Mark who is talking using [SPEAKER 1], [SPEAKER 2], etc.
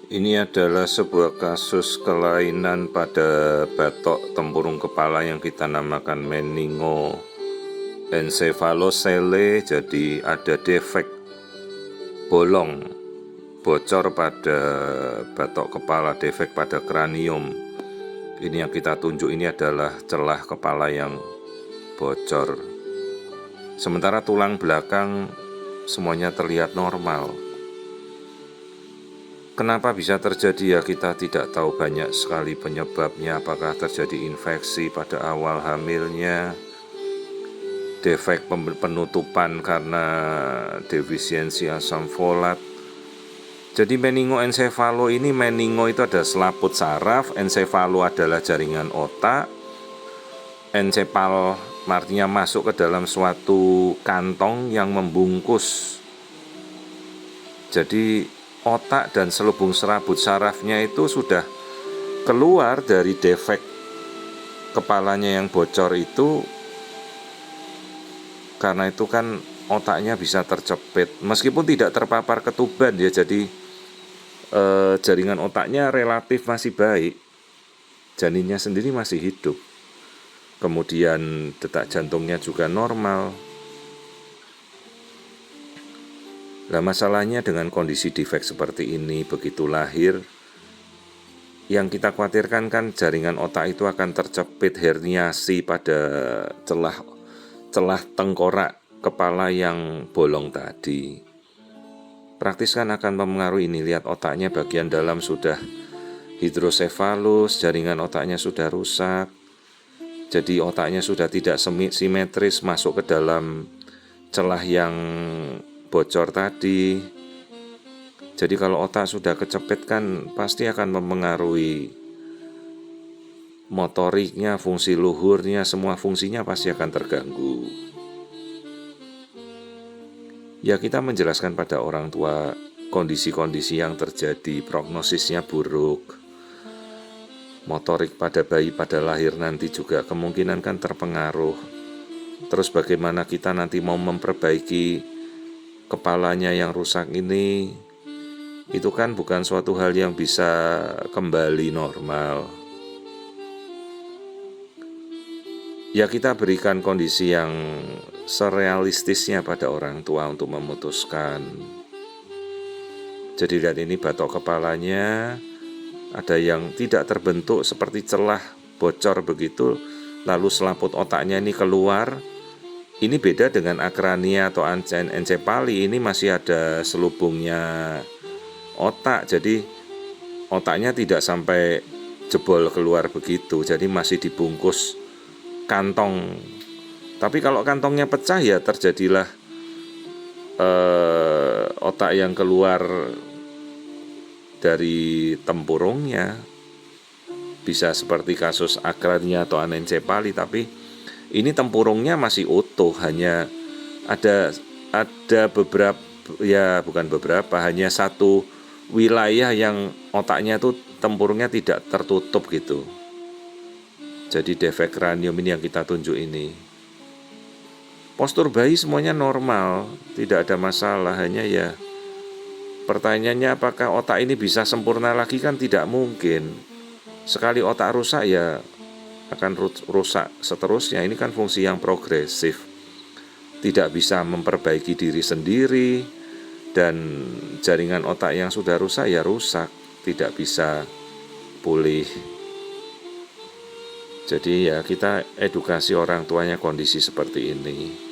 [SPEAKER 1] Ini adalah sebuah kasus kelainan pada batok tempurung kepala yang kita namakan meningoencephalocele. Jadi ada defek bolong, bocor pada batok kepala, defek pada kranium. Ini yang kita tunjuk ini adalah celah kepala yang bocor. Sementara tulang belakang semuanya terlihat normal. Kenapa bisa terjadi ya kita tidak tahu, banyak sekali penyebabnya. Apakah terjadi infeksi pada awal hamilnya, defek penutupan karena defisiensi asam folat. Jadi meningoencephalo ini, meningo itu ada selaput saraf, encephalo adalah jaringan otak, encepal artinya masuk ke dalam suatu kantong yang membungkus. Jadi otak dan selubung serabut sarafnya itu sudah keluar dari defek kepalanya yang bocor itu. Karena itu kan otaknya bisa tercepit meskipun tidak terpapar ketuban ya. Jadi jaringan otaknya relatif masih baik, janinnya sendiri masih hidup, kemudian detak jantungnya juga normal. Nah, masalahnya dengan kondisi defek seperti ini, begitu lahir, yang kita khawatirkan kan jaringan otak itu akan tercepit, herniasi pada celah tengkorak kepala yang bolong tadi. Praktis kan akan mempengaruhi ini. Lihat otaknya bagian dalam sudah hidrosefalus, jaringan otaknya sudah rusak. Jadi otaknya sudah tidak simetris masuk ke dalam celah yang bocor tadi. Jadi kalau otak sudah kecepit kan pasti akan mempengaruhi motoriknya, fungsi luhurnya, semua fungsinya pasti akan terganggu. Ya, kita menjelaskan pada orang tua kondisi-kondisi yang terjadi, prognosisnya buruk, motorik pada bayi pada lahir nanti juga kemungkinan kan terpengaruh. Terus bagaimana kita nanti mau memperbaiki kepalanya yang rusak ini, itu kan bukan suatu hal yang bisa kembali normal. Ya, kita berikan kondisi yang serealistisnya pada orang tua untuk memutuskan. Jadi lihat ini batok kepalanya, ada yang tidak terbentuk seperti celah bocor begitu, lalu selaput otaknya ini keluar. Ini beda dengan akrania atau encepali, ini masih ada selubungnya otak, jadi otaknya tidak sampai jebol keluar begitu, jadi masih dibungkus kantong. Tapi kalau kantongnya pecah ya terjadilah otak yang keluar dari tempurungnya. Bisa seperti kasus akrania atau anencefali, tapi ini tempurungnya masih utuh, hanya ada beberapa, ya bukan beberapa, hanya satu wilayah yang otaknya tuh tempurungnya tidak tertutup gitu. Jadi defek kranium ini yang kita tunjuk ini. Postur bayi semuanya normal, tidak ada masalah, hanya ya pertanyaannya apakah otak ini bisa sempurna lagi, kan tidak mungkin. Sekali otak rusak ya akan rusak seterusnya. Ini kan fungsi yang progresif, tidak bisa memperbaiki diri sendiri, dan jaringan otak yang sudah rusak ya rusak, tidak bisa pulih. Jadi ya kita edukasi orang tuanya kondisi seperti ini.